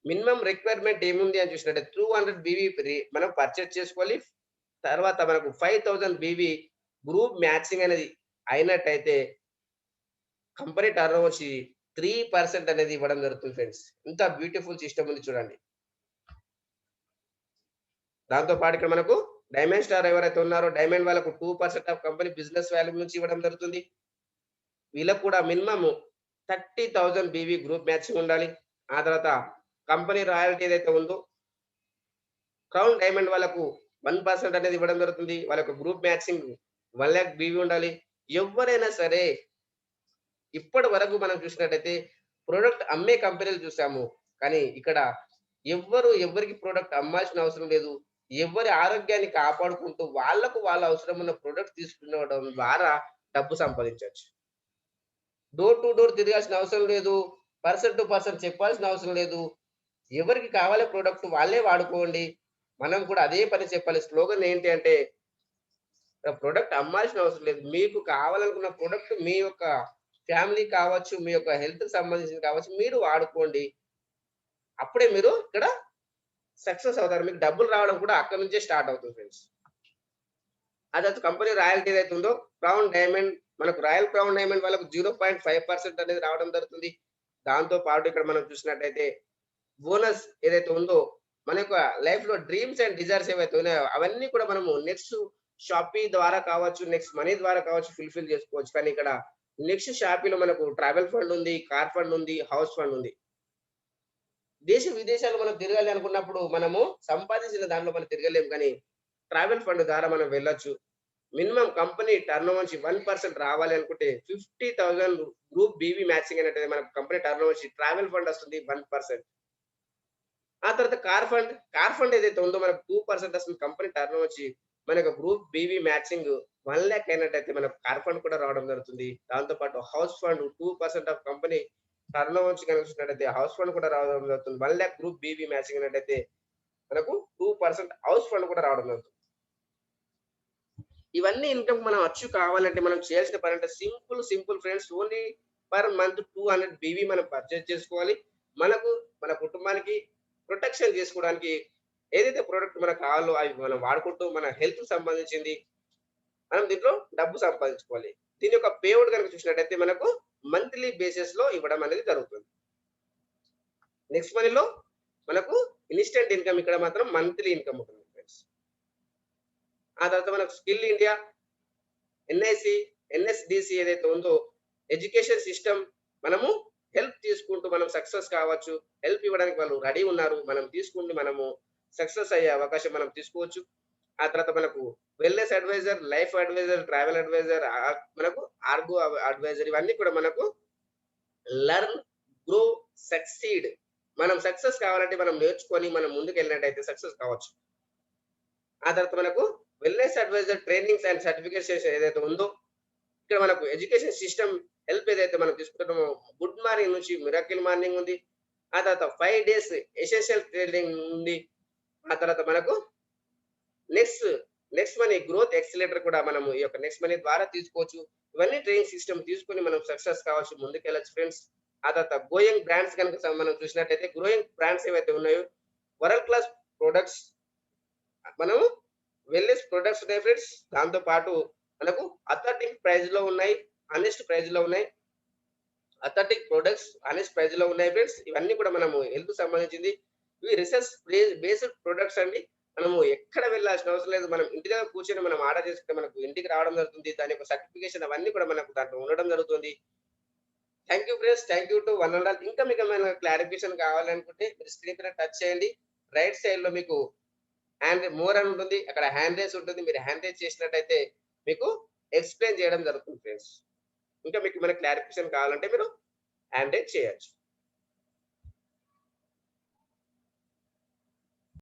మినిమమ్ రిక్వైర్మెంట్ ఏముంది అని చూసినట్టయితే 200 బీవీ మనం పర్చేజ్ చేసుకోవాలి. తర్వాత మనకు 5000 బీవీ గ్రూప్ మ్యాచింగ్ అనేది అయినట్టయితే కంపెనీ టర్నోవర్ నుంచి 3% అనేది ఇవ్వడం జరుగుతుంది ఫ్రెండ్స్. ఎంత బ్యూటిఫుల్ సిస్టమ్ ఉంది చూడండి. దాంతో పాటు ఇక్కడ మనకు డైమండ్ స్టార్ ఎవరైతే ఉన్నారో డైమండ్ వాళ్ళకు 2% ఆఫ్ కంపెనీ బిజినెస్ వాల్యూ నుంచి ఇవ్వడం జరుగుతుంది. వీళ్ళకి కూడా మినిమమ్ 30,000 బీవీ గ్రూప్ మ్యాచింగ్ ఉండాలి. ఆ తర్వాత కంపెనీ రాయల్టీ ఏదైతే ఉందో క్రౌన్ డైమండ్ వాళ్ళకు 1% అనేది ఇవ్వడం జరుగుతుంది. వాళ్ళకు గ్రూప్ మ్యాచింగ్ 1,00,000 బీవీ ఉండాలి. ఎవ్వరైనా సరే ఇప్పటి వరకు మనం చూసినట్టయితే ప్రొడక్ట్ అమ్మే కంపెనీలు చూసాము. కానీ ఇక్కడ ఎవ్వరికి ప్రొడక్ట్ అమ్మాల్సిన అవసరం లేదు. ఎవ్వరి ఆరోగ్యాన్ని కాపాడుకుంటూ వాళ్ళ అవసరం ఉన్న ప్రొడక్ట్ తీసుకునడం ద్వారా డబ్బు సంపాదించొచ్చు. డోర్ టు డోర్ తిరగాల్సిన అవసరం లేదు. పర్సన్ టు పర్సన్ చెప్పాల్సిన అవసరం లేదు. ఎవరికి కావాలో ప్రొడక్ట్ వాళ్ళే వాడుకోండి. మనం కూడా అదే పని చెప్పాలి. స్లోగన్ ఏంటి అంటే ప్రొడక్ట్ అమ్మాల్సిన అవసరం లేదు. మీకు కావాలనుకున్న ప్రొడక్ట్ మీ యొక్క ఫ్యామిలీ కావచ్చు, మీ యొక్క హెల్త్‌కి సంబంధించింది కావచ్చు, మీరు వాడుకోండి. అప్పుడే మీరు ఇక్కడ సక్సెస్ అవుతారు. మీకు డబ్బులు రావడం కూడా అక్కడి నుంచే స్టార్ట్ అవుతుంది ఫ్రెండ్స్. అదైతే కంపెనీ రాయల్టీ ఏదైతే ఉందో క్రౌన్ డైమండ్ మనకు రాయల్ క్రౌన్ డైమండ్ వాళ్ళకు 0.5% అనేది రావడం జరుగుతుంది. దాంతో పాటు ఇక్కడ మనం చూసినట్టయితే బోనస్ ఏదైతే ఉందో మన యొక్క లైఫ్‌లో డ్రీమ్స్ అండ్ డిజైర్స్ ఏవైతే ఉన్నాయో అవన్నీ కూడా మనము నెక్స్ట్ షాపీ ద్వారా కావచ్చు, నెక్స్ట్ మనీ ద్వారా కావచ్చు ఫుల్‌ఫిల్ చేసుకోవచ్చు. కానీ ఇక్కడ నెక్స్ట్ షాపీలో మనకు ట్రావెల్ ఫండ్ ఉంది, కార్ ఫండ్ ఉంది, హౌస్ ఫండ్ ఉంది. దేశ విదేశాలు మనం తిరగాలి అనుకున్నప్పుడు మనము సంపాదించిన దాంట్లో మనం తిరగలేము. కానీ ట్రావెల్ ఫండ్ ద్వారా మనం వెళ్ళొచ్చు. మినిమమ్ కంపెనీ టర్నోవర్ నుంచి 1% రావాలి అనుకుంటే 50,000 గ్రూప్ బీవీ మ్యాచింగ్ అనేటిది మనకు కంపెనీ టర్నోవర్ నుంచి ట్రావెల్ ఫండ్ వస్తుంది 1%. ఆ తర్వాత కార్ ఫండ్ ఏదైతే ఉందో మనకు 2% వస్తుంది కంపెనీ టర్నోవర్ నుంచి. మనకు గ్రూప్ బీవీ మ్యాచింగ్ 1,00,000 అయినట్టయితే మనకు కార్ ఫండ్ కూడా రావడం జరుగుతుంది. దాంతో పాటు house fund 2% of company turnover నుంచి కనుక చూసినట్టయితే హౌస్ ఫండ్ కూడా రావడం జరుగుతుంది. 1,00,000 గ్రూప్ బీవీ మ్యాచింగ్ అయినట్టయితే మనకు 2% హౌస్ ఫండ్ కూడా రావడం జరుగుతుంది. ఇవన్నీ ఇన్‌కమ్ మనం అచీవ్ కావాలంటే మనం చేయాల్సిన పనంటే simple friends. Only per month 200 BV మనం పర్చేజ్ చేసుకోవాలి. మనకు, మన కుటుంబానికి ప్రొటెక్షన్ చేసుకోవడానికి ఏదైతే ప్రొడక్ట్ మనకు కావాలో అవి మనం వాడుకుంటూ మన హెల్త్‌కి సంబంధించింది మనం దీంట్లో డబ్బు సంపాదించుకోవాలి. దీని యొక్క పేఔట్ గనుక చూసినట్టయితే మనకు మంత్లీ బేసిస్‌లో ఇవ్వడం అనేది జరుగుతుంది. నెక్స్ట్ మనీలో మనకు ఇన్‌స్టంట్ ఇన్‌కమ్ ఇక్కడ మాత్రం మంత్లీ ఇన్‌కమ్ ఉంటుంది ఫ్రెండ్స్. ఆ తర్వాత మనకు స్కిల్ ఇండియా, ఎన్ఐసి, ఎన్ఎస్‌డిసి ఏదైతే ఉందో ఎడ్యుకేషన్ సిస్టమ్ మనము హెల్ప్ తీసుకుంటూ మనం సక్సెస్ కావచ్చు. హెల్ప్ ఇవ్వడానికి వాళ్ళు రెడీ ఉన్నారు. మనం తీసుకుంటే మనము సక్సెస్ అయ్యే అవకాశం మనం తీసుకోవచ్చు. ఆ తర్వాత మనకు wellness adviser, life adviser, travel adviser, మనకు ఆర్గో అడ్వైజర్ ఇవన్నీ కూడా మనకు లెర్న్, గ్రో, సక్సీడ్. మనం సక్సెస్ కావాలంటే మనం నేర్చుకొని మనం ముందుకెళ్ళినట్టయితే సక్సెస్ కావచ్చు. ఆ తర్వాత మనకు wellness adviser trainings and certifications ఏదైతే ఉందో ఇక్కడ మనకు ఎడ్యుకేషన్ సిస్టమ్ హెల్ప్ ఏదైతే మనం తీసుకుంటున్నామో గుడ్ మార్నింగ్ నుంచి మిరాకిల్ మార్నింగ్ ఉంది. ఆ తర్వాత 5 డేస్ ఎసెన్షియల్ ట్రైనింగ్ ఉంది. ఆ తర్వాత మనకు next next money growth accelerator కూడా మనము ఈ యొక్క నెక్స్ట్ మనీ ద్వారా తీసుకోవచ్చు. ఇవన్నీ ట్రైనింగ్ సిస్టమ్ తీసుకొని మనం సక్సెస్ కావచ్చు, ముందుకెళ్ళొచ్చు ఫ్రెండ్స్. ఆ తర్వాత గోయింగ్ బ్రాండ్స్ గనుక మనం చూసినట్టయితే గ్రోయింగ్ బ్రాండ్స్ ఏవైతే ఉన్నాయో వరల్డ్ క్లాస్ ప్రొడక్ట్స్ మనము వెల్‌నెస్ ప్రొడక్ట్స్ ఉన్నాయి ఫ్రెండ్స్. దాంతో పాటు మనకు అథెంటిక్ ప్రైస్‌లో ఉన్నాయి. హానెస్ట్ ప్రైస్‌లో ఉన్నాయి. అథెంటిక్ ప్రొడక్ట్స్ హానెస్ట్ ప్రైస్‌లో ఉన్నాయి ఫ్రెండ్స్. ఇవన్నీ కూడా మనము హెల్త్‌కి సంబంధించింది. ఇవి రిసర్చ్ బేస్డ్ ప్రొడక్ట్స్ అండి. మనము ఎక్కడ వెళ్ళాల్సిన అవసరం లేదు. మనం ఇంటి దగ్గర కూర్చొని మనం ఆర్డర్ చేసుకుంటే మనకు ఇంటికి రావడం జరుగుతుంది. దాని యొక్క సర్టిఫికేషన్ అవన్నీ కూడా మనకు దాంట్లో ఉండడం జరుగుతుంది. Thank you friends. Thank you to one and all. ఇంకా మీకు ఏమైనా క్లారిఫికేషన్ కావాలనుకుంటే మీరు స్క్రీన్ పైన టచ్ చేయండి. రైట్ సైడ్‌లో మీకు హ్యాండ్ మోర్ అని ఉంటుంది. అక్కడ హ్యాండ్ రైజ్ ఉంటుంది. మీరు హ్యాండ్ రైజ్ చేసినట్టయితే మీకు ఎక్స్‌ప్లెయిన్ చేయడం జరుగుతుంది ఫ్రెండ్స్. ఇంకా మీకు ఏమైనా క్లారిఫికేషన్ కావాలంటే మీరు హ్యాండ్ రైజ్ చేయొచ్చు.